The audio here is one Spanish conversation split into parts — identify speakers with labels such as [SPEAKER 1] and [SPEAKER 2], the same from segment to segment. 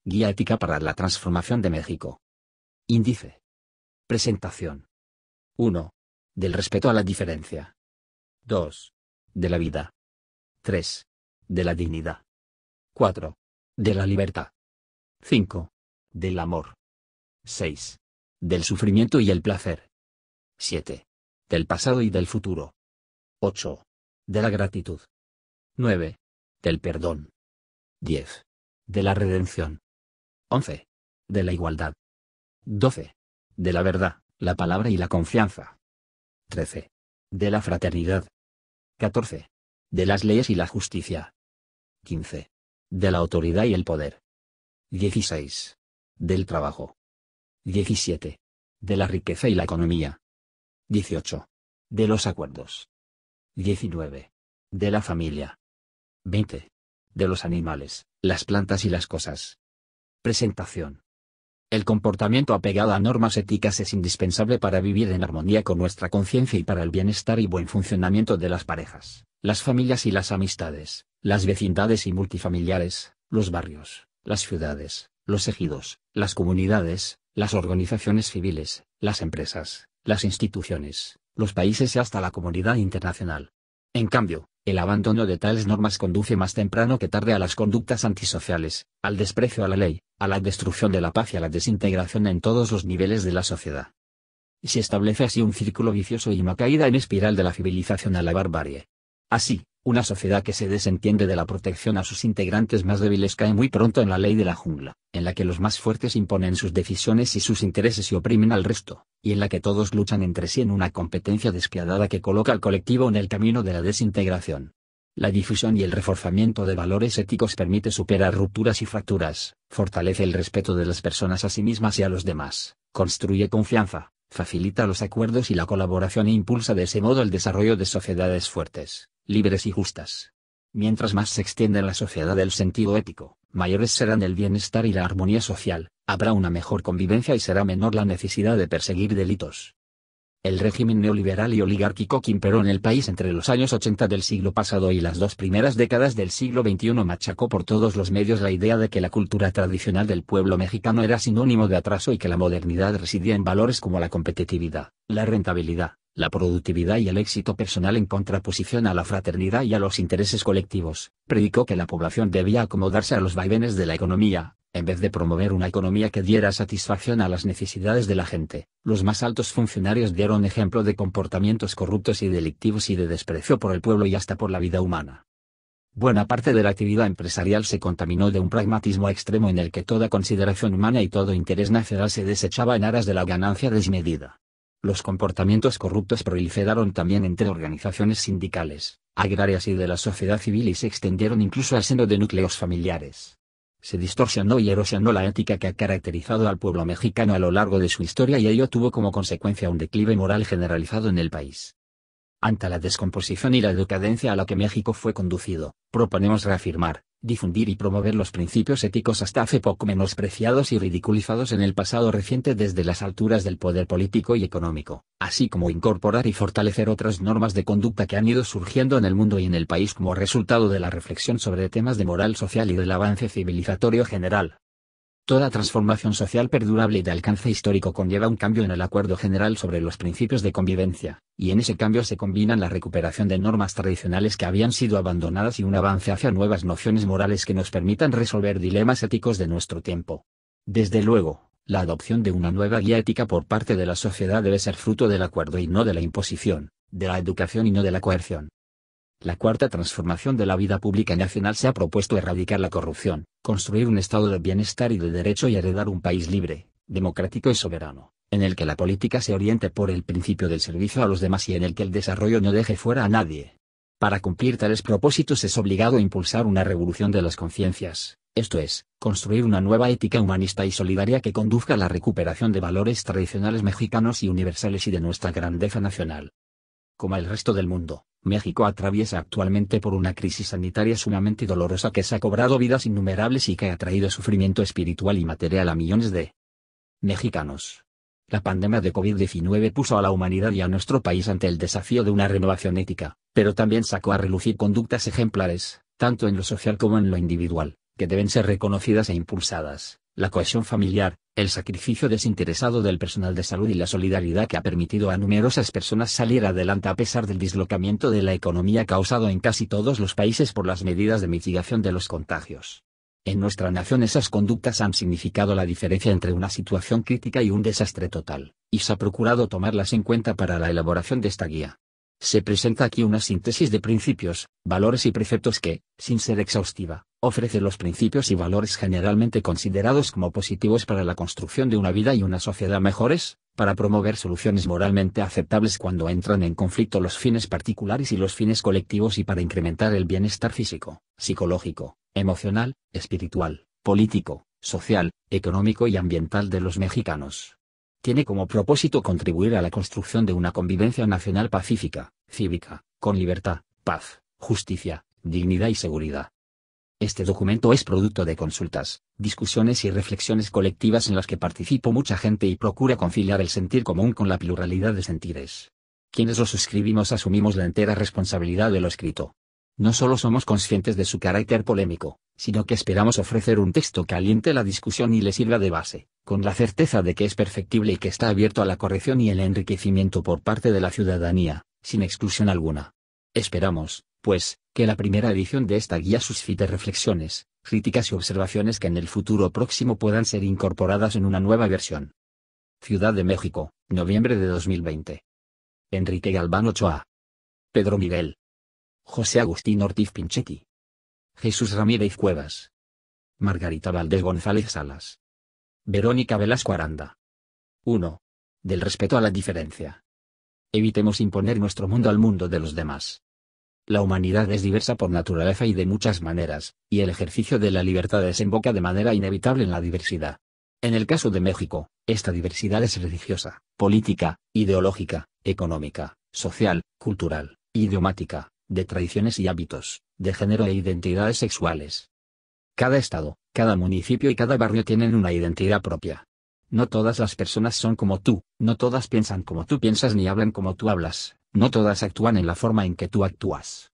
[SPEAKER 1] Guía ética para la transformación de México. Índice. Presentación. 1. Del respeto a la diferencia. 2. De la vida. 3. De la dignidad. 4. De la libertad. 5. Del amor. 6. Del sufrimiento y el placer. 7. Del pasado y del futuro. 8. De la gratitud. 9. Del perdón. 10. De la redención. 11. De la igualdad. 12. De la verdad, la palabra y la confianza. 13. De la fraternidad. 14. De las leyes y la justicia. 15. De la autoridad y el poder. 16. Del trabajo. 17. De la riqueza y la economía. 18. De los acuerdos. 19. De la familia. 20. De los animales, las plantas y las cosas. Presentación. El comportamiento apegado a normas éticas es indispensable para vivir en armonía con nuestra conciencia y para el bienestar y buen funcionamiento de las parejas, las familias y las amistades, las vecindades y multifamiliares, los barrios, las ciudades, los ejidos, las comunidades, las organizaciones civiles, las empresas, las instituciones, los países y hasta la comunidad internacional. En cambio, el abandono de tales normas conduce más temprano que tarde a las conductas antisociales, al desprecio a la ley, a la destrucción de la paz y a la desintegración en todos los niveles de la sociedad. Y se establece así un círculo vicioso y una caída en espiral de la civilización a la barbarie. Así, una sociedad que se desentiende de la protección a sus integrantes más débiles cae muy pronto en la ley de la jungla, en la que los más fuertes imponen sus decisiones y sus intereses y oprimen al resto, y en la que todos luchan entre sí en una competencia despiadada que coloca al colectivo en el camino de la desintegración. La difusión y el reforzamiento de valores éticos permite superar rupturas y fracturas, fortalece el respeto de las personas a sí mismas y a los demás, construye confianza, facilita los acuerdos y la colaboración e impulsa de ese modo el desarrollo de sociedades fuertes, libres y justas. Mientras más se extiende en la sociedad el sentido ético, mayores serán el bienestar y la armonía social, habrá una mejor convivencia y será menor la necesidad de perseguir delitos. El régimen neoliberal y oligárquico que imperó en el país entre los años 80 del siglo pasado y las 2 primeras décadas del siglo XXI machacó por todos los medios la idea de que la cultura tradicional del pueblo mexicano era sinónimo de atraso y que la modernidad residía en valores como la competitividad, la rentabilidad, la productividad y el éxito personal en contraposición a la fraternidad y a los intereses colectivos. Predicó que la población debía acomodarse a los vaivenes de la economía, en vez de promover una economía que diera satisfacción a las necesidades de la gente. Los más altos funcionarios dieron ejemplo de comportamientos corruptos y delictivos y de desprecio por el pueblo y hasta por la vida humana. Buena parte de la actividad empresarial se contaminó de un pragmatismo extremo en el que toda consideración humana y todo interés nacional se desechaba en aras de la ganancia desmedida. Los comportamientos corruptos proliferaron también entre organizaciones sindicales, agrarias y de la sociedad civil y se extendieron incluso al seno de núcleos familiares. Se distorsionó y erosionó la ética que ha caracterizado al pueblo mexicano a lo largo de su historia y ello tuvo como consecuencia un declive moral generalizado en el país. Ante la descomposición y la decadencia a la que México fue conducido, proponemos reafirmar, difundir y promover los principios éticos hasta hace poco menospreciados y ridiculizados en el pasado reciente desde las alturas del poder político y económico, así como incorporar y fortalecer otras normas de conducta que han ido surgiendo en el mundo y en el país como resultado de la reflexión sobre temas de moral social y del avance civilizatorio general. Toda transformación social perdurable y de alcance histórico conlleva un cambio en el acuerdo general sobre los principios de convivencia, y en ese cambio se combinan la recuperación de normas tradicionales que habían sido abandonadas y un avance hacia nuevas nociones morales que nos permitan resolver dilemas éticos de nuestro tiempo. Desde luego, la adopción de una nueva guía ética por parte de la sociedad debe ser fruto del acuerdo y no de la imposición, de la educación y no de la coerción. La cuarta transformación de la vida pública nacional se ha propuesto erradicar la corrupción, construir un estado de bienestar y de derecho y heredar un país libre, democrático y soberano, en el que la política se oriente por el principio del servicio a los demás y en el que el desarrollo no deje fuera a nadie. Para cumplir tales propósitos es obligado impulsar una revolución de las conciencias, esto es, construir una nueva ética humanista y solidaria que conduzca a la recuperación de valores tradicionales mexicanos y universales y de nuestra grandeza nacional. Como el resto del mundo, México atraviesa actualmente por una crisis sanitaria sumamente dolorosa que se ha cobrado vidas innumerables y que ha traído sufrimiento espiritual y material a millones de mexicanos. La pandemia de COVID-19 puso a la humanidad y a nuestro país ante el desafío de una renovación ética, pero también sacó a relucir conductas ejemplares, tanto en lo social como en lo individual, que deben ser reconocidas e impulsadas: la cohesión familiar, el sacrificio desinteresado del personal de salud y la solidaridad que ha permitido a numerosas personas salir adelante a pesar del dislocamiento de la economía causado en casi todos los países por las medidas de mitigación de los contagios. En nuestra nación esas conductas han significado la diferencia entre una situación crítica y un desastre total, y se ha procurado tomarlas en cuenta para la elaboración de esta guía. Se presenta aquí una síntesis de principios, valores y preceptos que, sin ser exhaustiva, ofrece los principios y valores generalmente considerados como positivos para la construcción de una vida y una sociedad mejores, para promover soluciones moralmente aceptables cuando entran en conflicto los fines particulares y los fines colectivos y para incrementar el bienestar físico, psicológico, emocional, espiritual, político, social, económico y ambiental de los mexicanos. Tiene como propósito contribuir a la construcción de una convivencia nacional pacífica, cívica, con libertad, paz, justicia, dignidad y seguridad. Este documento es producto de consultas, discusiones y reflexiones colectivas en las que participó mucha gente y procura conciliar el sentir común con la pluralidad de sentires. Quienes lo suscribimos asumimos la entera responsabilidad de lo escrito. No solo somos conscientes de su carácter polémico, sino que esperamos ofrecer un texto que aliente la discusión y le sirva de base, con la certeza de que es perfectible y que está abierto a la corrección y el enriquecimiento por parte de la ciudadanía, sin exclusión alguna. Esperamos, pues, que la primera edición de esta guía suscite reflexiones, críticas y observaciones que en el futuro próximo puedan ser incorporadas en una nueva versión. Ciudad de México, noviembre de 2020. Enrique Galván Ochoa. Pedro Miguel. José Agustín Ortiz Pinchetti. Jesús Ramírez Cuevas. Margarita Valdés González Salas. Verónica Velasco Aranda. 1. Del respeto a la diferencia. Evitemos imponer nuestro mundo al mundo de los demás. La humanidad es diversa por naturaleza y de muchas maneras, y el ejercicio de la libertad desemboca de manera inevitable en la diversidad. En el caso de México, esta diversidad es religiosa, política, ideológica, económica, social, cultural, idiomática, de tradiciones y hábitos, de género e identidades sexuales. Cada estado, cada municipio y cada barrio tienen una identidad propia. No todas las personas son como tú, no todas piensan como tú piensas ni hablan como tú hablas, no todas actúan en la forma en que tú actúas.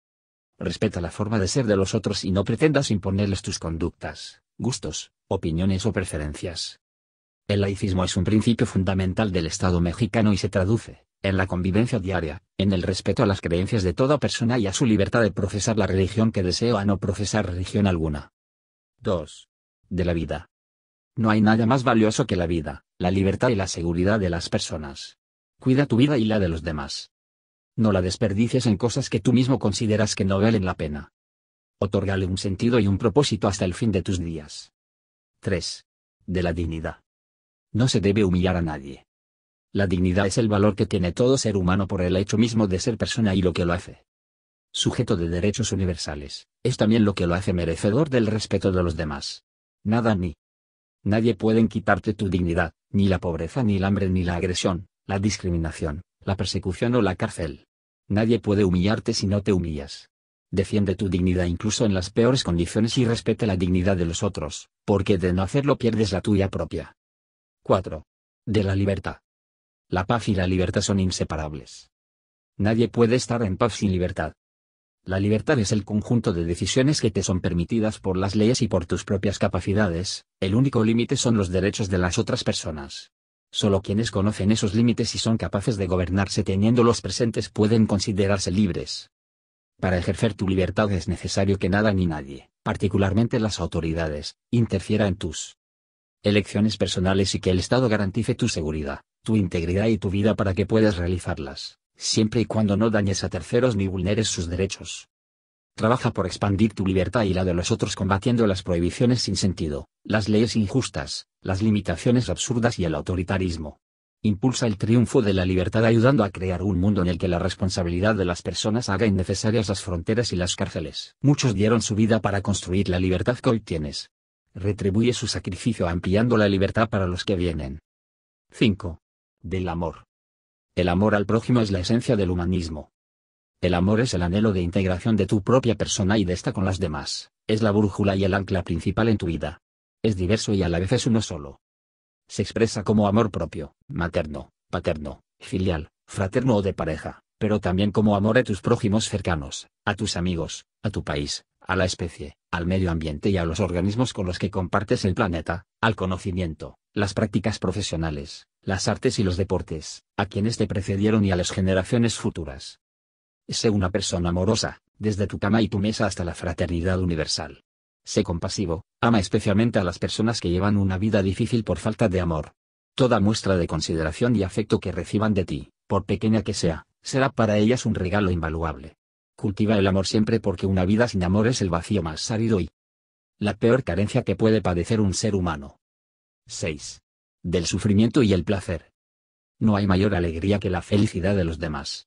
[SPEAKER 1] Respeta la forma de ser de los otros y no pretendas imponerles tus conductas, gustos, opiniones o preferencias. El laicismo es un principio fundamental del Estado mexicano y se traduce, en la convivencia diaria, en el respeto a las creencias de toda persona y a su libertad de profesar la religión que desee o a no profesar religión alguna. 2. De la vida. No hay nada más valioso que la vida, la libertad y la seguridad de las personas. Cuida tu vida y la de los demás. No la desperdicies en cosas que tú mismo consideras que no valen la pena. Otórgale un sentido y un propósito hasta el fin de tus días. 3. De la dignidad. No se debe humillar a nadie. La dignidad es el valor que tiene todo ser humano por el hecho mismo de ser persona y lo que lo hace sujeto de derechos universales, es también lo que lo hace merecedor del respeto de los demás. Nada ni nadie pueden quitarte tu dignidad, ni la pobreza ni el hambre ni la agresión, la discriminación, la persecución o la cárcel. Nadie puede humillarte si no te humillas. Defiende tu dignidad incluso en las peores condiciones y respete la dignidad de los otros, porque de no hacerlo pierdes la tuya propia. 4. De la libertad. La paz y la libertad son inseparables. Nadie puede estar en paz sin libertad. La libertad es el conjunto de decisiones que te son permitidas por las leyes y por tus propias capacidades, el único límite son los derechos de las otras personas. Solo quienes conocen esos límites y son capaces de gobernarse teniéndolos presentes pueden considerarse libres. Para ejercer tu libertad es necesario que nada ni nadie, particularmente las autoridades, interfiera en tus elecciones personales y que el Estado garantice tu seguridad, tu integridad y tu vida para que puedas realizarlas, siempre y cuando no dañes a terceros ni vulneres sus derechos. Trabaja por expandir tu libertad y la de los otros combatiendo las prohibiciones sin sentido, las leyes injustas, las limitaciones absurdas y el autoritarismo. Impulsa el triunfo de la libertad ayudando a crear un mundo en el que la responsabilidad de las personas haga innecesarias las fronteras y las cárceles. Muchos dieron su vida para construir la libertad que hoy tienes. Retribuye su sacrificio ampliando la libertad para los que vienen. 5. Del amor. El amor al prójimo es la esencia del humanismo. El amor es el anhelo de integración de tu propia persona y de esta con las demás, es la brújula y el ancla principal en tu vida. Es diverso y a la vez es uno solo. Se expresa como amor propio, materno, paterno, filial, fraterno o de pareja, pero también como amor a tus prójimos cercanos, a tus amigos, a tu país, a la especie, al medio ambiente y a los organismos con los que compartes el planeta, al conocimiento, las prácticas profesionales, las artes y los deportes, a quienes te precedieron y a las generaciones futuras. Sé una persona amorosa, desde tu cama y tu mesa hasta la fraternidad universal. Sé compasivo, ama especialmente a las personas que llevan una vida difícil por falta de amor. Toda muestra de consideración y afecto que reciban de ti, por pequeña que sea, será para ellas un regalo invaluable. Cultiva el amor siempre porque una vida sin amor es el vacío más árido y la peor carencia que puede padecer un ser humano. 6. Del sufrimiento y el placer. No hay mayor alegría que la felicidad de los demás.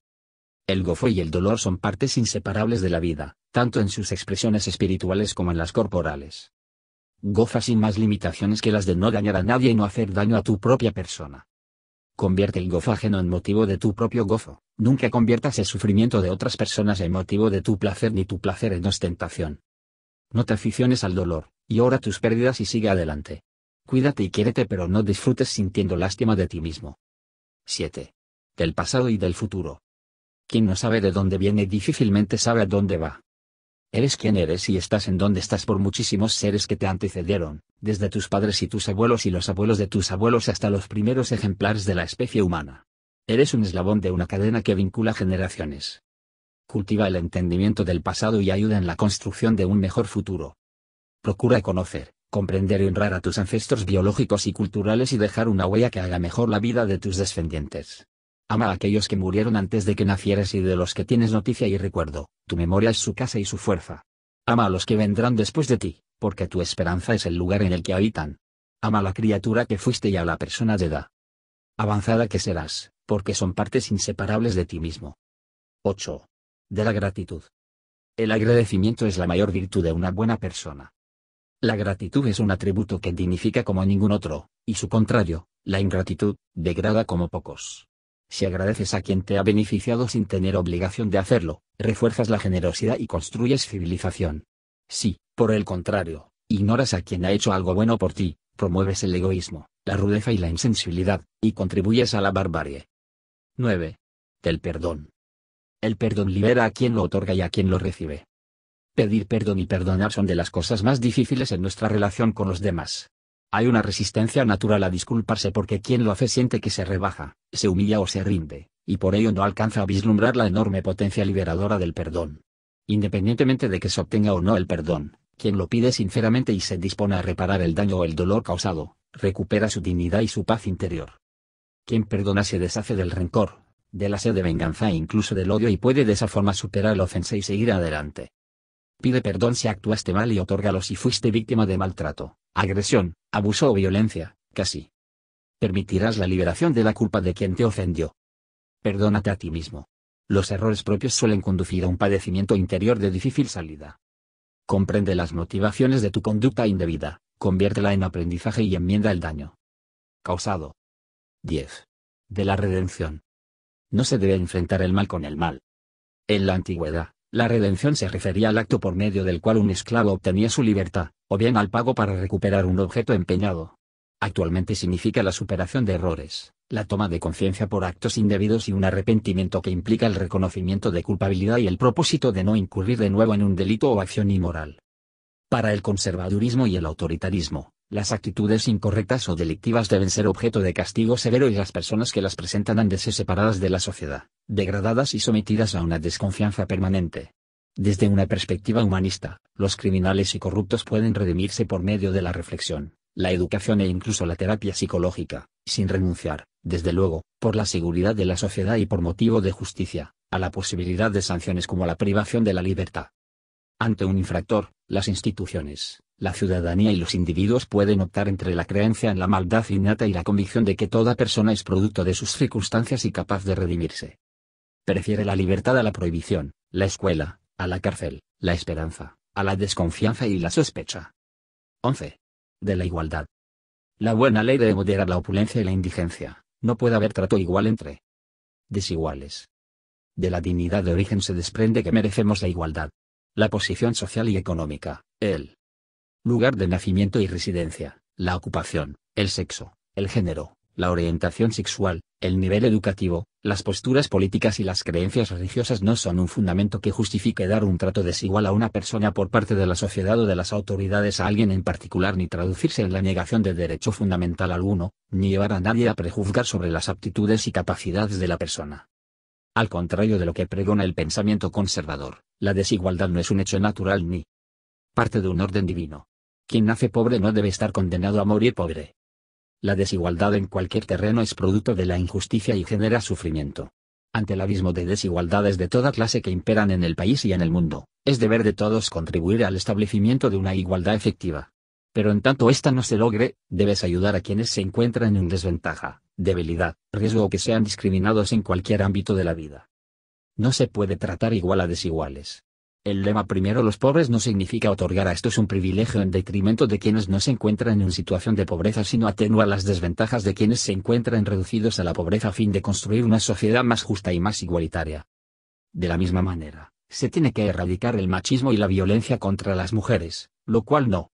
[SPEAKER 1] El gozo y el dolor son partes inseparables de la vida, tanto en sus expresiones espirituales como en las corporales. Goza sin más limitaciones que las de no dañar a nadie y no hacer daño a tu propia persona. Convierte el gozo ajeno en motivo de tu propio gozo. Nunca conviertas el sufrimiento de otras personas en motivo de tu placer ni tu placer en ostentación. No te aficiones al dolor, llora tus pérdidas y sigue adelante. Cuídate y quiérete, pero no disfrutes sintiendo lástima de ti mismo. 7. Del pasado y del futuro. Quien no sabe de dónde viene difícilmente sabe a dónde va. Eres quien eres y estás en donde estás por muchísimos seres que te antecedieron, desde tus padres y tus abuelos y los abuelos de tus abuelos hasta los primeros ejemplares de la especie humana. Eres un eslabón de una cadena que vincula generaciones. Cultiva el entendimiento del pasado y ayuda en la construcción de un mejor futuro. Procura conocer, comprender y honrar a tus ancestros biológicos y culturales y dejar una huella que haga mejor la vida de tus descendientes. Ama a aquellos que murieron antes de que nacieras y de los que tienes noticia y recuerdo. Tu memoria es su casa y su fuerza. Ama a los que vendrán después de ti, porque tu esperanza es el lugar en el que habitan. Ama a la criatura que fuiste y a la persona de edad avanzada que serás, porque son partes inseparables de ti mismo. 8. De la gratitud. El agradecimiento es la mayor virtud de una buena persona. La gratitud es un atributo que dignifica como ningún otro, y su contrario, la ingratitud, degrada como pocos. Si agradeces a quien te ha beneficiado sin tener obligación de hacerlo, refuerzas la generosidad y construyes civilización. Si, por el contrario, ignoras a quien ha hecho algo bueno por ti, promueves el egoísmo, la rudeza y la insensibilidad, y contribuyes a la barbarie. 9. Del perdón. El perdón libera a quien lo otorga y a quien lo recibe. Pedir perdón y perdonar son de las cosas más difíciles en nuestra relación con los demás. Hay una resistencia natural a disculparse porque quien lo hace siente que se rebaja, se humilla o se rinde, y por ello no alcanza a vislumbrar la enorme potencia liberadora del perdón. Independientemente de que se obtenga o no el perdón, quien lo pide sinceramente y se dispone a reparar el daño o el dolor causado, recupera su dignidad y su paz interior. Quien perdona se deshace del rencor, de la sed de venganza e incluso del odio y puede de esa forma superar la ofensa y seguir adelante. Pide perdón si actuaste mal y otórgalo si fuiste víctima de maltrato, agresión, abuso o violencia, casi. Permitirás la liberación de la culpa de quien te ofendió. Perdónate a ti mismo. Los errores propios suelen conducir a un padecimiento interior de difícil salida. Comprende las motivaciones de tu conducta indebida, conviértela en aprendizaje y enmienda el daño causado. 10. De la redención. No se debe enfrentar el mal con el mal. En la antigüedad, la redención se refería al acto por medio del cual un esclavo obtenía su libertad, o bien al pago para recuperar un objeto empeñado. Actualmente significa la superación de errores, la toma de conciencia por actos indebidos y un arrepentimiento que implica el reconocimiento de culpabilidad y el propósito de no incurrir de nuevo en un delito o acción inmoral. Para el conservadurismo y el autoritarismo, las actitudes incorrectas o delictivas deben ser objeto de castigo severo y las personas que las presentan han de ser separadas de la sociedad, degradadas y sometidas a una desconfianza permanente. Desde una perspectiva humanista, los criminales y corruptos pueden redimirse por medio de la reflexión, la educación e incluso la terapia psicológica, sin renunciar, desde luego, por la seguridad de la sociedad y por motivo de justicia, a la posibilidad de sanciones como la privación de la libertad. Ante un infractor, las instituciones, la ciudadanía y los individuos pueden optar entre la creencia en la maldad innata y la convicción de que toda persona es producto de sus circunstancias y capaz de redimirse. Prefiere la libertad a la prohibición, la escuela, a la cárcel, la esperanza, a la desconfianza y la sospecha. 11. De la igualdad. La buena ley debe moderar la opulencia y la indigencia, no puede haber trato igual entre desiguales. De la dignidad de origen se desprende que merecemos la igualdad. La posición social y económica, el lugar de nacimiento y residencia, la ocupación, el sexo, el género, la orientación sexual, El nivel educativo, las posturas políticas y las creencias religiosas no son un fundamento que justifique dar un trato desigual a una persona por parte de la sociedad o de las autoridades a alguien en particular, ni traducirse en la negación de derecho fundamental alguno, ni llevar a nadie a prejuzgar sobre las aptitudes y capacidades de la persona. Al contrario de lo que pregona el pensamiento conservador, la desigualdad no es un hecho natural ni parte de un orden divino. Quien nace pobre no debe estar condenado a morir pobre. La desigualdad en cualquier terreno es producto de la injusticia y genera sufrimiento. Ante el abismo de desigualdades de toda clase que imperan en el país y en el mundo, es deber de todos contribuir al establecimiento de una igualdad efectiva. Pero en tanto ésta no se logre, debes ayudar a quienes se encuentran en desventaja, debilidad, riesgo o que sean discriminados en cualquier ámbito de la vida. No se puede tratar igual a desiguales. El lema primero los pobres no significa otorgar a estos un privilegio en detrimento de quienes no se encuentran en situación de pobreza, sino atenúa las desventajas de quienes se encuentran reducidos a la pobreza a fin de construir una sociedad más justa y más igualitaria. De la misma manera, se tiene que erradicar el machismo y la violencia contra las mujeres, lo cual no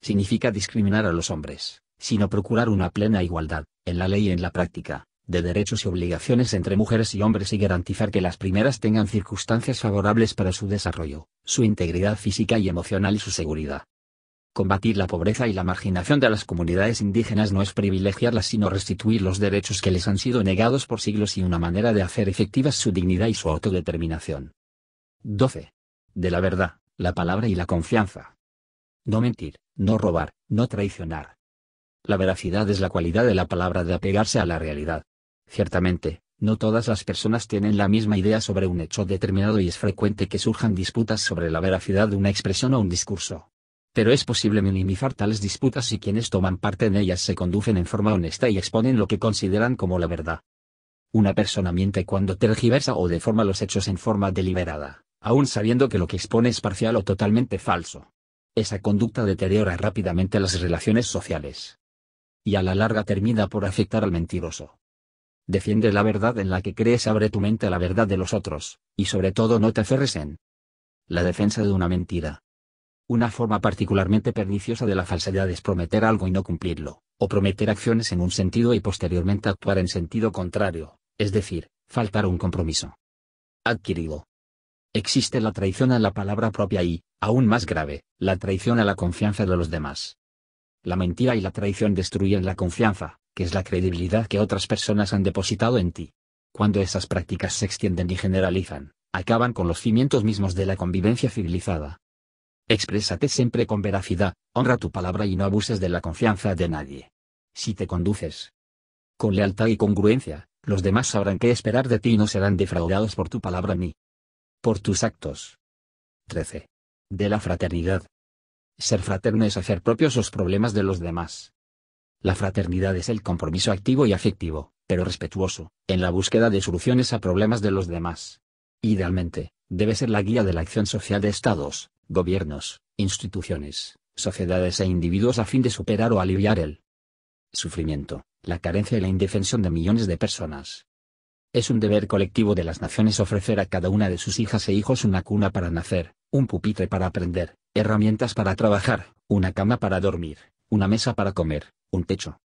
[SPEAKER 1] significa discriminar a los hombres, sino procurar una plena igualdad, en la ley y en la práctica, de derechos y obligaciones entre mujeres y hombres y garantizar que las primeras tengan circunstancias favorables para su desarrollo, su integridad física y emocional y su seguridad. Combatir la pobreza y la marginación de las comunidades indígenas no es privilegiarlas sino restituir los derechos que les han sido negados por siglos y una manera de hacer efectivas su dignidad y su autodeterminación. 12. De la verdad, la palabra y la confianza. No mentir, no robar, no traicionar. La veracidad es la cualidad de la palabra de apegarse a la realidad. Ciertamente, no todas las personas tienen la misma idea sobre un hecho determinado y es frecuente que surjan disputas sobre la veracidad de una expresión o un discurso. Pero es posible minimizar tales disputas si quienes toman parte en ellas se conducen en forma honesta y exponen lo que consideran como la verdad. Una persona miente cuando tergiversa o deforma los hechos en forma deliberada, aun sabiendo que lo que expone es parcial o totalmente falso. Esa conducta deteriora rápidamente las relaciones sociales. Y a la larga termina por afectar al mentiroso. Defiende la verdad en la que crees, abre tu mente a la verdad de los otros, y sobre todo no te aferres en la defensa de una mentira. Una forma particularmente perniciosa de la falsedad es prometer algo y no cumplirlo, o prometer acciones en un sentido y posteriormente actuar en sentido contrario, es decir, faltar a un compromiso adquirido. Existe la traición a la palabra propia y, aún más grave, la traición a la confianza de los demás. La mentira y la traición destruyen la confianza, que es la credibilidad que otras personas han depositado en ti. Cuando esas prácticas se extienden y generalizan, acaban con los cimientos mismos de la convivencia civilizada. Exprésate siempre con veracidad, honra tu palabra y no abuses de la confianza de nadie. Si te conduces con lealtad y congruencia, los demás sabrán qué esperar de ti y no serán defraudados por tu palabra ni por tus actos. 13. De la fraternidad. Ser fraterno es hacer propios los problemas de los demás. La fraternidad es el compromiso activo y afectivo, pero respetuoso, en la búsqueda de soluciones a problemas de los demás. Idealmente, debe ser la guía de la acción social de estados, gobiernos, instituciones, sociedades e individuos a fin de superar o aliviar el sufrimiento, la carencia y la indefensión de millones de personas. Es un deber colectivo de las naciones ofrecer a cada una de sus hijas e hijos una cuna para nacer, un pupitre para aprender, herramientas para trabajar, una cama para dormir, una mesa para comer, un techo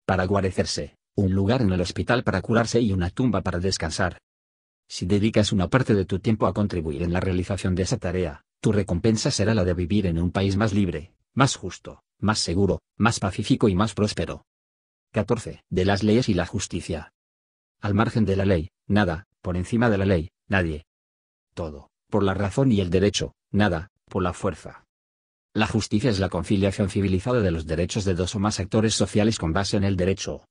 [SPEAKER 1] para guarecerse, un lugar en el hospital para curarse y una tumba para descansar. Si dedicas una parte de tu tiempo a contribuir en la realización de esa tarea, tu recompensa será la de vivir en un país más libre, más justo, más seguro, más pacífico y más próspero. 14. De las leyes y la justicia. Al margen de la ley, nada; por encima de la ley, nadie. Todo, por la razón y el derecho; nada, por la fuerza. La justicia es la conciliación civilizada de los derechos de dos o más actores sociales con base en el derecho.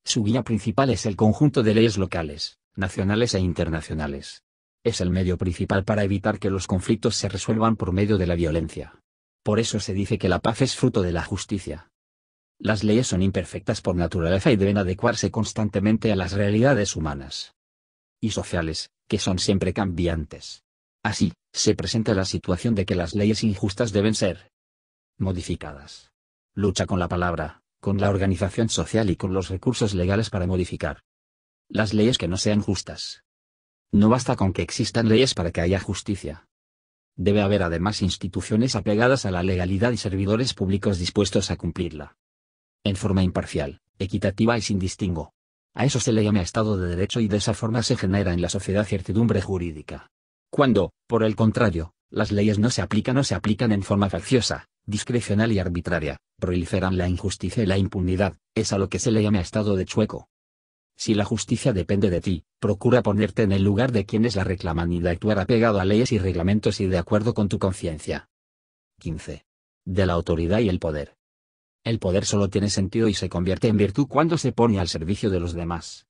[SPEAKER 1] Su guía principal es el conjunto de leyes locales, nacionales e internacionales. Es el medio principal para evitar que los conflictos se resuelvan por medio de la violencia. Por eso se dice que la paz es fruto de la justicia. Las leyes son imperfectas por naturaleza y deben adecuarse constantemente a las realidades humanas y sociales, que son siempre cambiantes. Así, se presenta la situación de que las leyes injustas deben ser modificadas. Lucha con la palabra, con la organización social y con los recursos legales para modificar las leyes que no sean justas. No basta con que existan leyes para que haya justicia. Debe haber además instituciones apegadas a la legalidad y servidores públicos dispuestos a cumplirla en forma imparcial, equitativa y sin distingo. A eso se le llama Estado de Derecho y de esa forma se genera en la sociedad certidumbre jurídica. Cuando, por el contrario, las leyes no se aplican o se aplican en forma facciosa, discrecional y arbitraria, proliferan la injusticia y la impunidad, es a lo que se le llama estado de chueco. Si la justicia depende de ti, procura ponerte en el lugar de quienes la reclaman y de actuar apegado a leyes y reglamentos y de acuerdo con tu conciencia. 15. De la autoridad y el poder. El poder solo tiene sentido y se convierte en virtud cuando se pone al servicio de los demás.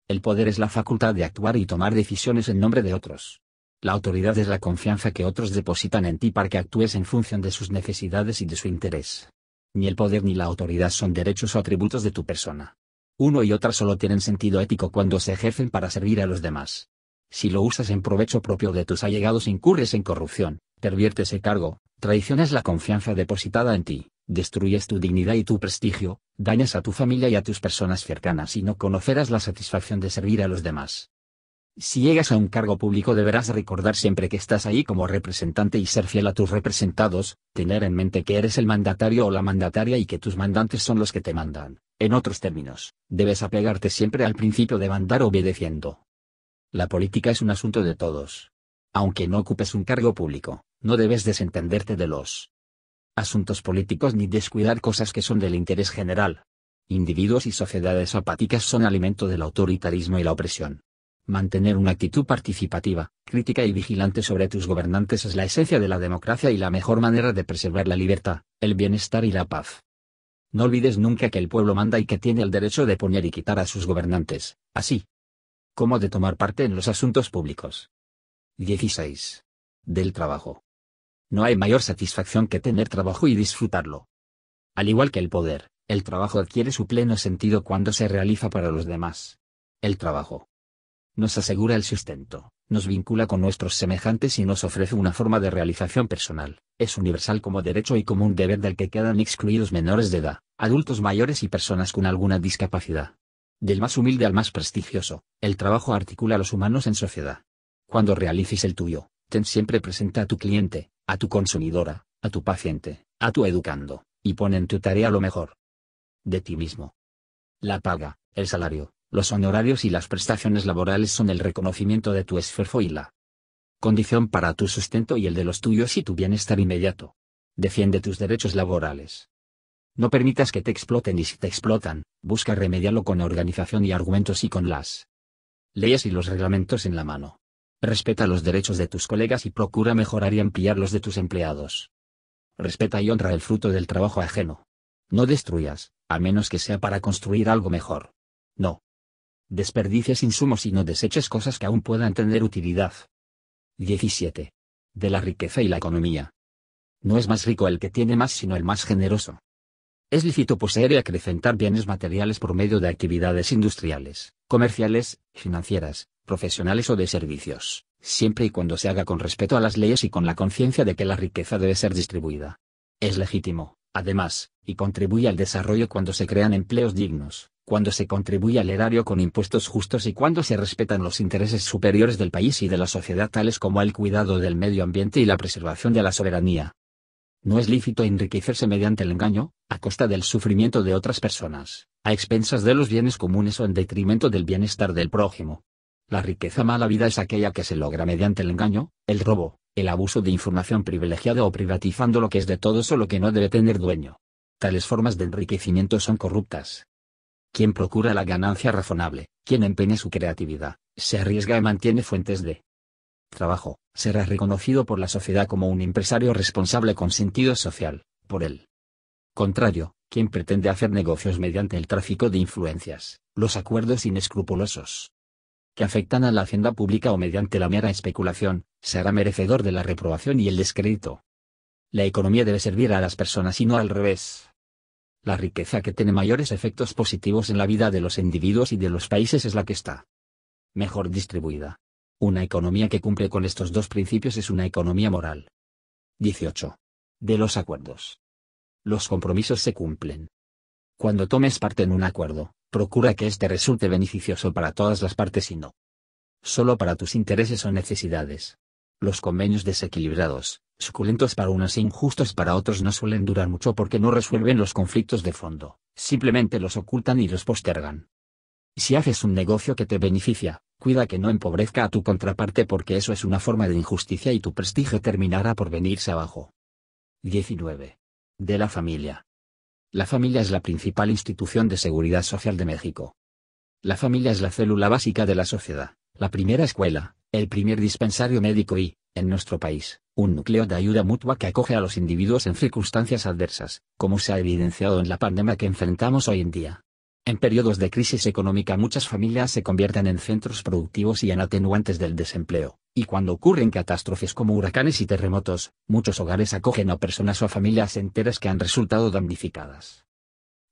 [SPEAKER 1] El poder es la facultad de actuar y tomar decisiones en nombre de otros. La autoridad es la confianza que otros depositan en ti para que actúes en función de sus necesidades y de su interés. Ni el poder ni la autoridad son derechos o atributos de tu persona. Uno y otra solo tienen sentido ético cuando se ejercen para servir a los demás. Si lo usas en provecho propio de tus allegados incurres en corrupción, perviertes el cargo, traicionas la confianza depositada en ti, destruyes tu dignidad y tu prestigio, dañas a tu familia y a tus personas cercanas y no conocerás la satisfacción de servir a los demás. Si llegas a un cargo público deberás recordar siempre que estás ahí como representante y ser fiel a tus representados, tener en mente que eres el mandatario o la mandataria y que tus mandantes son los que te mandan. En otros términos, debes apegarte siempre al principio de mandar obedeciendo. La política es un asunto de todos. Aunque no ocupes un cargo público, no debes desentenderte de los asuntos políticos ni descuidar cosas que son del interés general. Individuos y sociedades apáticas son alimento del autoritarismo y la opresión. Mantener una actitud participativa, crítica y vigilante sobre tus gobernantes es la esencia de la democracia y la mejor manera de preservar la libertad, el bienestar y la paz. No olvides nunca que el pueblo manda y que tiene el derecho de poner y quitar a sus gobernantes, así como de tomar parte en los asuntos públicos. 16. Del trabajo. No hay mayor satisfacción que tener trabajo y disfrutarlo. Al igual que el poder, el trabajo adquiere su pleno sentido cuando se realiza para los demás. El trabajo nos asegura el sustento, nos vincula con nuestros semejantes y nos ofrece una forma de realización personal, es universal como derecho y como un deber del que quedan excluidos menores de edad, adultos mayores y personas con alguna discapacidad. Del más humilde al más prestigioso, el trabajo articula a los humanos en sociedad. Cuando realices el tuyo, ten siempre presente a tu cliente, a tu consumidora, a tu paciente, a tu educando, y pon en tu tarea lo mejor de ti mismo. La paga, el salario, los honorarios y las prestaciones laborales son el reconocimiento de tu esfuerzo y la condición para tu sustento y el de los tuyos y tu bienestar inmediato. Defiende tus derechos laborales. No permitas que te exploten y si te explotan, busca remediarlo con organización y argumentos y con las leyes y los reglamentos en la mano. Respeta los derechos de tus colegas y procura mejorar y ampliar los de tus empleados. Respeta y honra el fruto del trabajo ajeno. No destruyas, a menos que sea para construir algo mejor. No desperdicies insumos y no deseches cosas que aún puedan tener utilidad. 17. De la riqueza y la economía. No es más rico el que tiene más sino el más generoso. Es lícito poseer y acrecentar bienes materiales por medio de actividades industriales, comerciales, financieras, profesionales o de servicios, siempre y cuando se haga con respeto a las leyes y con la conciencia de que la riqueza debe ser distribuida. Es legítimo, además, y contribuye al desarrollo cuando se crean empleos dignos, cuando se contribuye al erario con impuestos justos y cuando se respetan los intereses superiores del país y de la sociedad tales como el cuidado del medio ambiente y la preservación de la soberanía. No es lícito enriquecerse mediante el engaño, a costa del sufrimiento de otras personas, a expensas de los bienes comunes o en detrimento del bienestar del prójimo. La riqueza mala vida es aquella que se logra mediante el engaño, el robo, el abuso de información privilegiada o privatizando lo que es de todos o lo que no debe tener dueño. Tales formas de enriquecimiento son corruptas. Quien procura la ganancia razonable, quien empeña su creatividad, se arriesga y mantiene fuentes de trabajo, será reconocido por la sociedad como un empresario responsable con sentido social. Por el contrario, quien pretende hacer negocios mediante el tráfico de influencias, los acuerdos inescrupulosos que afectan a la hacienda pública o mediante la mera especulación, será merecedor de la reprobación y el descrédito. La economía debe servir a las personas y no al revés. La riqueza que tiene mayores efectos positivos en la vida de los individuos y de los países es la que está mejor distribuida. Una economía que cumple con estos dos principios es una economía moral. 18. De los acuerdos. Los compromisos se cumplen. Cuando tomes parte en un acuerdo, procura que éste resulte beneficioso para todas las partes y no solo para tus intereses o necesidades. Los convenios desequilibrados, suculentos para unos e injustos para otros no suelen durar mucho porque no resuelven los conflictos de fondo, simplemente los ocultan y los postergan. Si haces un negocio que te beneficia, cuida que no empobrezca a tu contraparte porque eso es una forma de injusticia y tu prestigio terminará por venirse abajo. 19. De la familia. La familia es la principal institución de seguridad social de México. La familia es la célula básica de la sociedad, la primera escuela, el primer dispensario médico y, en nuestro país, un núcleo de ayuda mutua que acoge a los individuos en circunstancias adversas, como se ha evidenciado en la pandemia que enfrentamos hoy en día. En periodos de crisis económica muchas familias se convierten en centros productivos y en atenuantes del desempleo, y cuando ocurren catástrofes como huracanes y terremotos, muchos hogares acogen a personas o a familias enteras que han resultado damnificadas.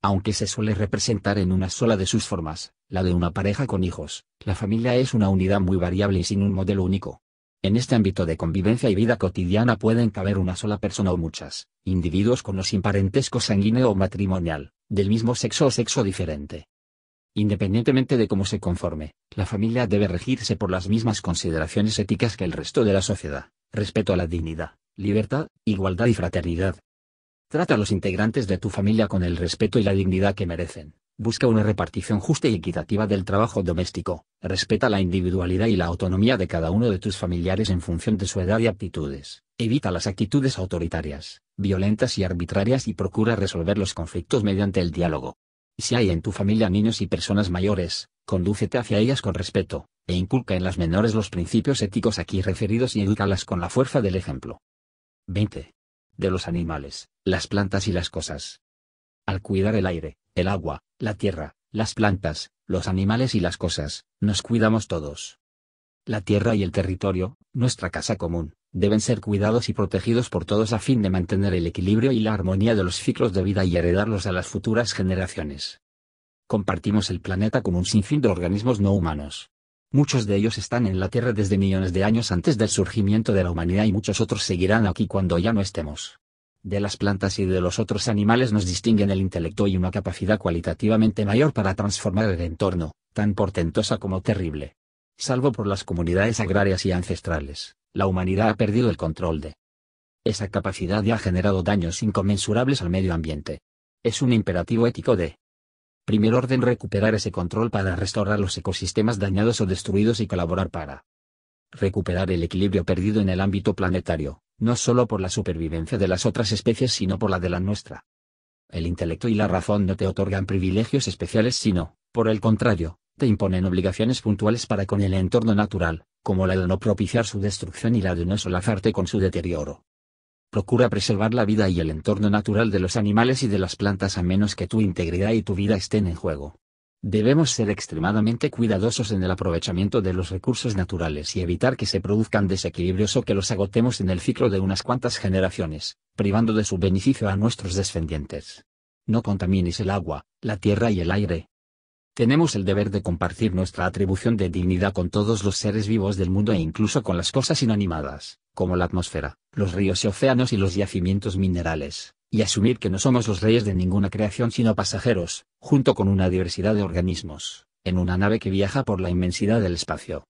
[SPEAKER 1] Aunque se suele representar en una sola de sus formas, la de una pareja con hijos, la familia es una unidad muy variable y sin un modelo único. En este ámbito de convivencia y vida cotidiana pueden caber una sola persona o muchas, individuos con o sin parentesco sanguíneo o matrimonial, del mismo sexo o sexo diferente. Independientemente de cómo se conforme, la familia debe regirse por las mismas consideraciones éticas que el resto de la sociedad: respeto a la dignidad, libertad, igualdad y fraternidad. Trata a los integrantes de tu familia con el respeto y la dignidad que merecen. Busca una repartición justa y equitativa del trabajo doméstico. Respeta la individualidad y la autonomía de cada uno de tus familiares en función de su edad y aptitudes. Evita las actitudes autoritarias, violentas y arbitrarias y procura resolver los conflictos mediante el diálogo. Si hay en tu familia niños y personas mayores, condúcete hacia ellas con respeto, e inculca en las menores los principios éticos aquí referidos y edúcalas con la fuerza del ejemplo. 20. De los animales, las plantas y las cosas. Al cuidar el aire, el agua, la tierra, las plantas, los animales y las cosas, nos cuidamos todos. La tierra y el territorio, nuestra casa común, deben ser cuidados y protegidos por todos a fin de mantener el equilibrio y la armonía de los ciclos de vida y heredarlos a las futuras generaciones. Compartimos el planeta con un sinfín de organismos no humanos. Muchos de ellos están en la Tierra desde millones de años antes del surgimiento de la humanidad y muchos otros seguirán aquí cuando ya no estemos. De las plantas y de los otros animales nos distinguen el intelecto y una capacidad cualitativamente mayor para transformar el entorno, tan portentosa como terrible. Salvo por las comunidades agrarias y ancestrales, la humanidad ha perdido el control de esa capacidad y ha generado daños inconmensurables al medio ambiente. Es un imperativo ético de primer orden recuperar ese control para restaurar los ecosistemas dañados o destruidos y colaborar para recuperar el equilibrio perdido en el ámbito planetario, no solo por la supervivencia de las otras especies sino por la de la nuestra. El intelecto y la razón no te otorgan privilegios especiales sino, por el contrario, te imponen obligaciones puntuales para con el entorno natural, como la de no propiciar su destrucción y la de no solazarte con su deterioro. Procura preservar la vida y el entorno natural de los animales y de las plantas a menos que tu integridad y tu vida estén en juego. Debemos ser extremadamente cuidadosos en el aprovechamiento de los recursos naturales y evitar que se produzcan desequilibrios o que los agotemos en el ciclo de unas cuantas generaciones, privando de su beneficio a nuestros descendientes. No contamines el agua, la tierra y el aire. Tenemos el deber de compartir nuestra atribución de dignidad con todos los seres vivos del mundo e incluso con las cosas inanimadas, como la atmósfera, los ríos y océanos y los yacimientos minerales, y asumir que no somos los reyes de ninguna creación sino pasajeros, junto con una diversidad de organismos, en una nave que viaja por la inmensidad del espacio.